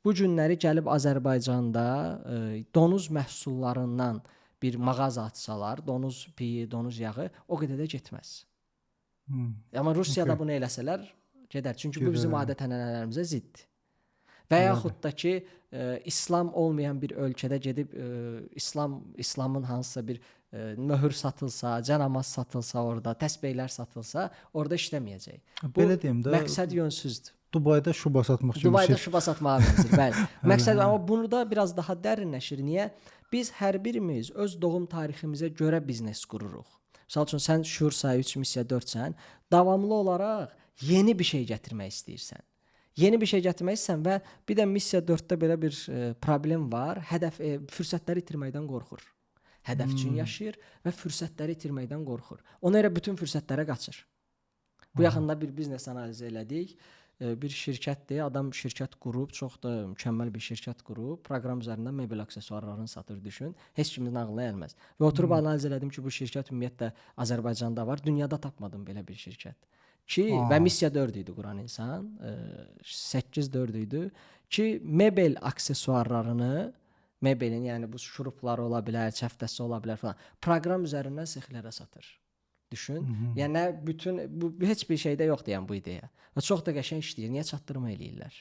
bu günləri gəlib Azərbaycanda donuz məhsullarından bir mağaza açsalar, donuz piyi, donuz yağı o qədər də getməz. Amma Rusiyada bunu eləsələr gedər. Çünki bu bizim adət-ənənələrimizə ziddir. Və yaxud da ki, İslam olmayan bir ölkədə gedib İslamın hansısa bir möhür satılsa, cənamaz satılsa orada, təsbehlər satılsa, orada işləməyəcək. Belə deyim də, məqsəd yönsüzdür. Dubayda şuba satmaq kimi Dubayda şuba satmağa bənzər, bəli. Məqsəd, amma burada biraz daha dərinləşir. Niyə? Biz hər birimiz öz doğum tariximizə görə biznes qururuq. Məsəl üçün, sən Şuur sayı 3 missiya 4-sən, davamlı olaraq yeni bir şey gətirmək istəyirsən. Yeni bir şey gətirmək istəyirsən və bir də missiya 4-də belə bir problem var. Fürsətləri itirməkdən qorxur. Hədəf üçün yaşayır və fürsətləri itirməkdən qorxur. Ona görə bütün fürsətlərə qaçır. Bu yaxında bir biznes analizi elədik. Bir şirkətdir, adam şirkət qurub, çox da mükəmməl bir şirkət qurub, proqram üzərindən mebel aksesuarlarını satır, düşün. Heç kimin ağlına gəlməz. Və oturub analiz elədim ki, bu şirkət ümumiyyətlə Azərbaycanda var, dünyada tapmadım belə bir şirkət. Və missiya 4 idi quran insan, 8-4 idi ki, mebel aksesuarlarını, mebelin, yəni bu şurupları ola bilər, çəftəsi ola bilər falan, proqram üzərindən sexlərə satır. Düşün. Yəni bütün bu heç bir şeydə yoxdur yəni bu ideya. Və çox da qəşəng işləyir. Niyə çatdırma eləyirlər?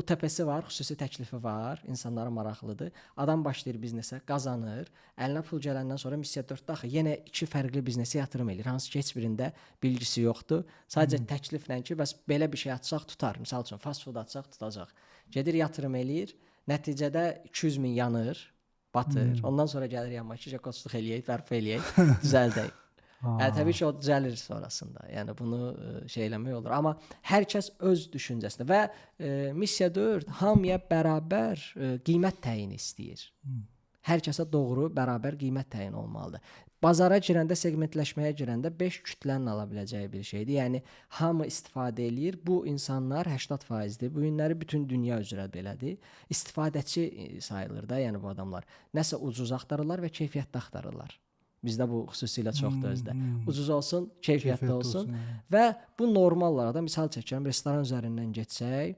UTP-si var, xüsusi təklifi var, insanlara maraqlıdır. Adam başlayır biznesə, qazanır. Əlinə pul gələndən sonra missiya 4-də axı yenə 2 fərqli biznesə yatırım eləyir. Hansı ki, heç birində bilgisi yoxdur. Sadəcə təkliflə ki, bəs belə bir şey açsaq tutar. Məsəl üçün fast food açsaq tutacaq. Gedir yatırım eləyir. Nəticədə 200 min yanır, batır. Ondan sonra gəlir yanma ki, jakoçluq eləyək, bərpa eləyək, düzəldək. Təbii ki, o düzəlir sonrasında. Yəni bunu şey eləmək olur. Amma hər kəs öz düşüncəsində və missiya 4 hamıya bərabər qiymət təyin istəyir. Hər kəsə doğru bərabər qiymət təyin olmalıdır. Bazara girəndə, segmentləşməyə girəndə 5 kütlənin ala biləcəyi bir şeydir. Yəni hamı istifadə eləyir. Bu insanlar 80%-dir. Bu günləri bütün dünya üzrə belədir. İstifadəçi sayılır da, yəni bu adamlar. Nəsə ucuz axtarırlar və keyfiyyətli axtarırlar. Bizdə bu xüsusilə çoxdur özdə. Ucuz olsun, keyfiyyətli olsun və bu normallarda misal çəkirəm, restoran üzərindən getsək,